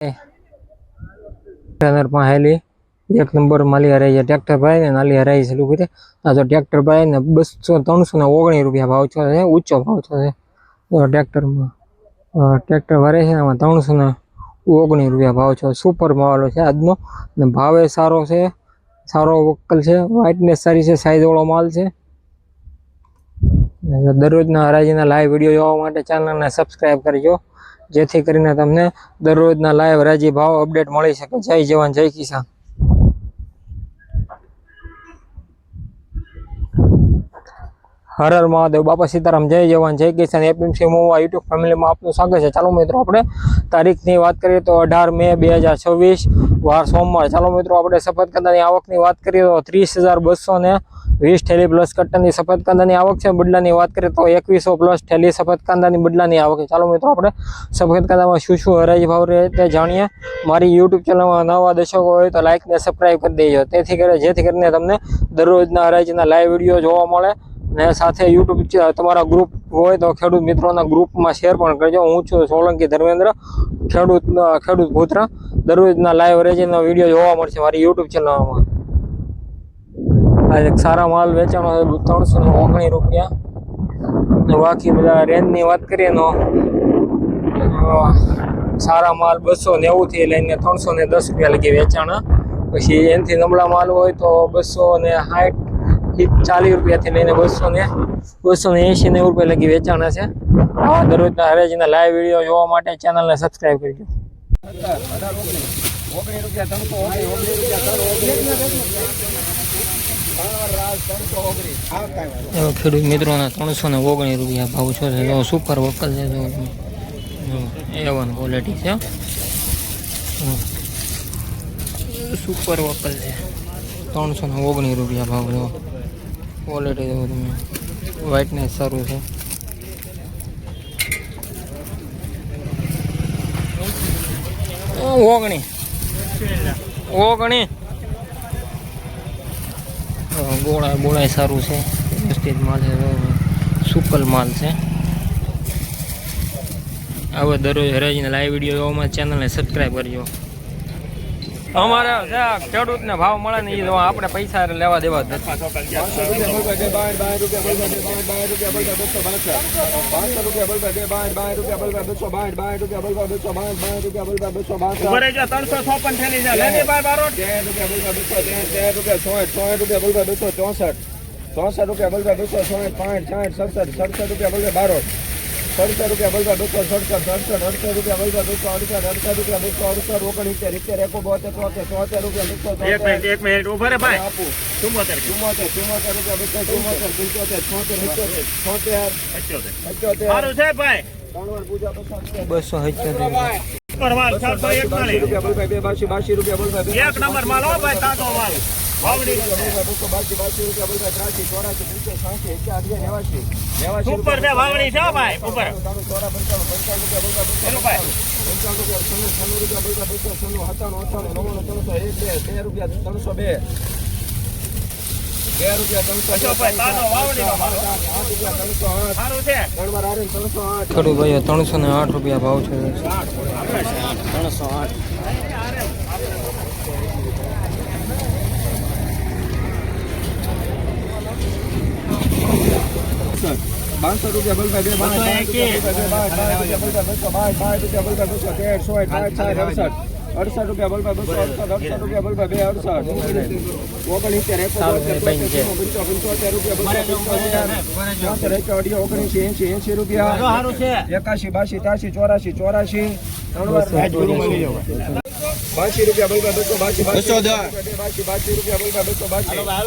Heli एक number माली हराई है ट्रेक्टर भाई ने नाली हराई चालू करी आ तो ट्रेक्टर भाई ने 200-319 रुपया भाव छे ऊंचो भाव छे ट्रेक्टर में ट्रेक्टर भरे छे आमां 319 रुपया भाव छे सुपर माल छे आजनो ने भावे सारो छे सारो वक्कल छे व्हाइटनेस सारी छे साइज वाळो माल छे दररोजना हराजीना लाइव विडियो जोवा माटे चेनल ने सब्सक्राइब करजो जेथी करीने तमने दररोजना लाइव हराजी भाव अपडेट मळी शके। जय जवान जय किसान। हर हर महादेव बापा सीताराम जय जवान जय किसान। एपीएमसी मोवा यूट्यूब फैमिली में आपनु स्वागत है। चलो मित्रों अपने तारीख की बात करिए तो 18 मे 2026 वार सोमवार। चलो मित्रों अपने सफेद कांदानी आवक की बात करिए तो 30,220 थैली प्लस कट्टन सफेद कांदानी आवक है। बडला की बात करिए तो 2100 प्लस थैली सफेद कांदानी बडला की आवक है। चलो मित्रों अपने सफेद कांदा में शू हराजी भाव रहे जाणीए। मारी यूट्यूब चैनल में नवा दर्शको हो तो लाइक ने सब्सक्राइब कर दीजिए जेथी करीने तमने दररोजना हराजीना लाइव विडियो जोवा मळे ने साथे यूट्यूब तमारा ग्रुप होय तो खेडूत मित्रोना ग्रुप में शेर पण करजो। हूँ छुं सोलंकी धर्मेन्द्र खेडूत पुत्र दररोजना लाइव हराजीना विडियो जोवा मळशे मारी यूट्यूब चैनल में। आज एक सारा माल वेचाणो है 319 रुपया। बाकी बधा रेंज की बात करिए तो सारा माल 290 थी लईने 310 रुपया लगी वेचाणा। पछी एनथी नबळा माल होय तो 260 40 रुपया थी लईने 280 रुपया लगी वेचाणा छे। दररोजना हराजीना लाइव विडियो जोवा माटे चेनल ने सब्सक्राइब करजो। खेडूत मित्रों 319 रुपया भाव छे सुपर वक्कल है जो A1 क्वॉलिटी है सुपर वक्कल है 319 रुपया भाव जो क्वॉलिटी जो व्हाइटनेस सारू है। ओगणी गोड़ा बोड़ा सारू है व्यवस्थित माल है सुकल माल है। आवे दररोज हराजीना लाइव विडियो जोवा चैनल ने सब्सक्राइब करजो। हमारे खेडूत ने भाव मळे ने जो आपणे पैसा लेवा देवा ₹260 ₹67 बोलता 267 68 रुपया बोलता 268 रुपया 268 ओगणी 70 172 74 रुपया 200 एक मिनट उभा रे भाई आपू 74 रुपया 274 हारू छे भाई ત્રણ પૂજા 278 પર માલ 741 રૂપિયા બોલ ભાઈ 82 રૂપિયા બોલ ભાઈ એક નંબર માલ હો ભાઈ તાજો માલ વાવડી 282 રૂપિયા બોલ ભાઈ 83 84 85 ઉપર બે વાવડી છે ભાઈ ઉપર 55 રૂપિયા બોલ ભાઈ 55 રૂપિયા 96 રૂપિયા બોલ ભાઈ 297 98 99 301 2 રૂપિયા 302 खड़ू भाई 308 रुपया भाव है। 308 ₹52 रुपया बोल भाई 68 रुपया बोल भाई 268 रुपया बोल भाई 68 ओगणी 75 रुपया 80 रुपया 81 82 83 84 82 रुपया बोल भाई 282 रुपया बोल भाई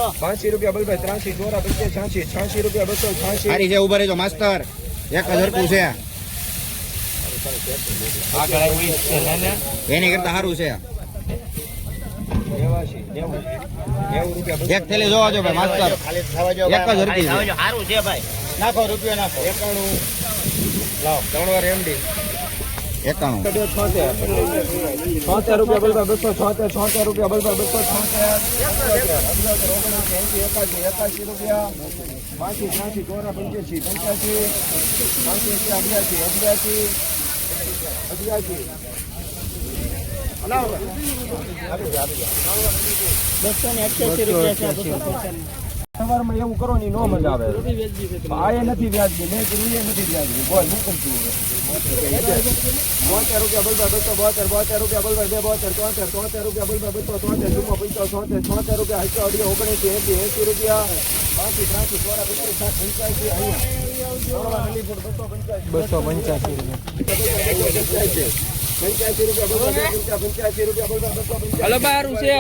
282 रुपया बोल भाई 83 84 86 रुपया 286 सारी जे ऊपर है जो मास्टर 1000 पूछे एनी करता हारू छे 1 थैली जोवा जो भाई मास्टर खाली खावा जो 1000 रुपया हारू छे भाई नाखो रुपया नाखो 91 लाओ 3 વાર एमडी 91 76 रुपया बोल 276 रुपया बोल 276 81 रुपया 85 84 85 85 88 88 88 સવારમાં એવું કરો ને નો મજા આવે આ એ નથી વ્યાજબી મેં કીધું એ નથી વ્યાજબી બોલ હું કરું છું હવે 72 રૂપિયા બોલ 72 રૂપિયા બોલ 72 73 રૂપિયા બોલ 73 74 રૂપિયા 80 રૂપિયા 80 રૂપિયા હલો બારું છે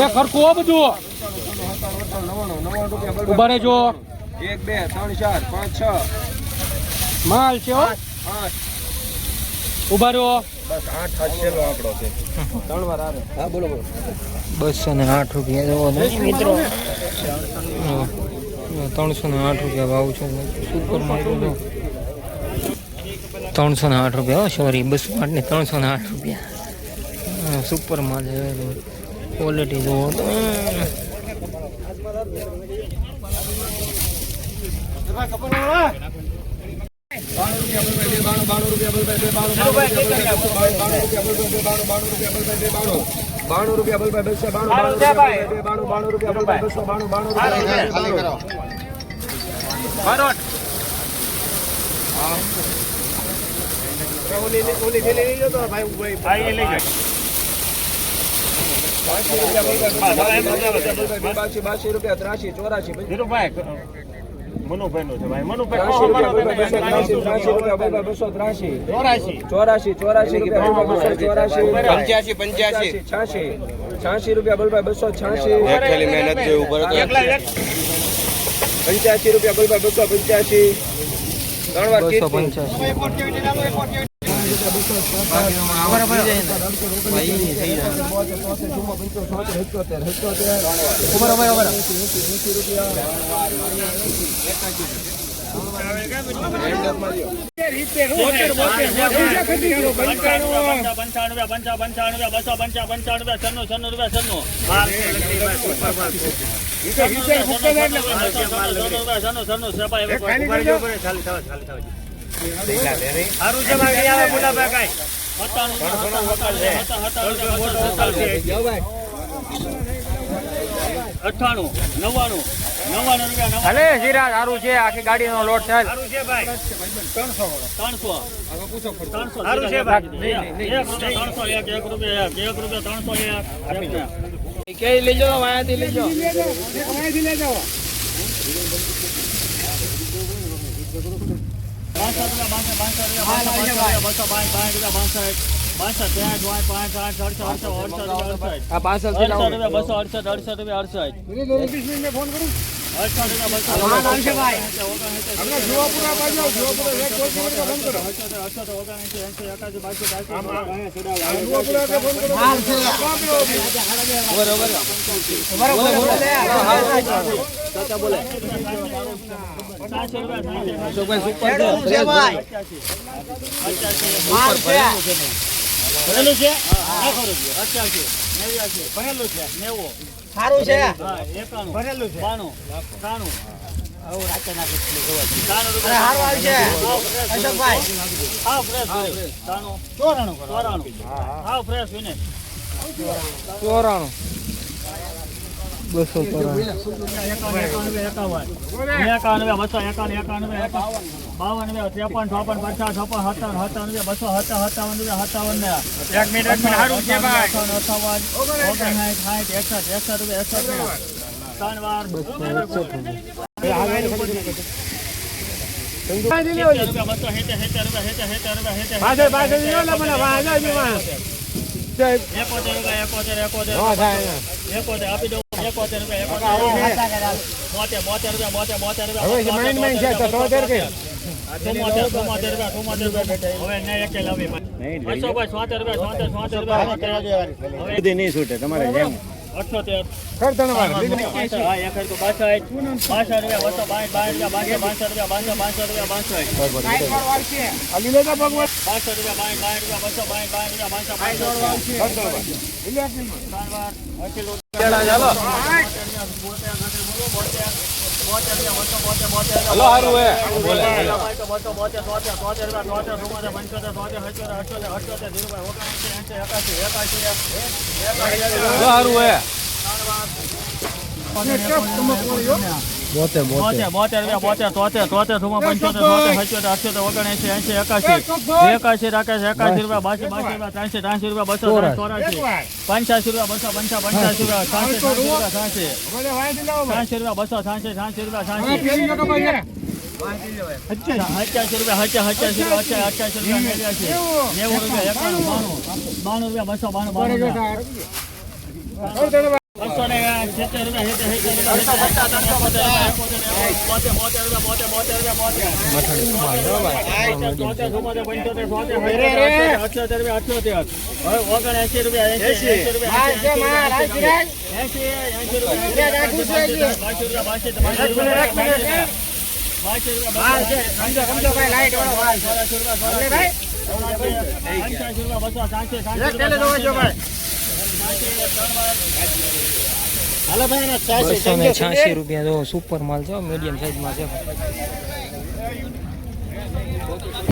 ખરખું બધું ઉભા રહેજો 1 2 3 4 5 6 માલ છે હો 8 ઉભા રહ્યો બસ 8 છેલ્લો આંકડો છે 3 વાર આવે હા બોલો 208 રૂપિયા જોવો ને મિત્રો 308 રૂપિયા ભાવ છે સુપર માર્કેટ 308 રૂપિયા સોરી 208 ને 308 રૂપિયા સુપર માલ ક્વોલિટી જોવો તો ભલે જીરા સારું છે આખી ગાડીનો લોટ છે કે લઈ જાઓ વાયાથી લઈ જાઓ નહીં છૂટે તમારે જેમ 78 ખરધણવાર હા 1 તો 62 રૂપિયા 62 અલી લેજા ભગવાન 62 હલો હારું હે બોલે હલો હારું હે ₹286 જો સુપર માલ છે મીડિયમ સાઈઝમાં છે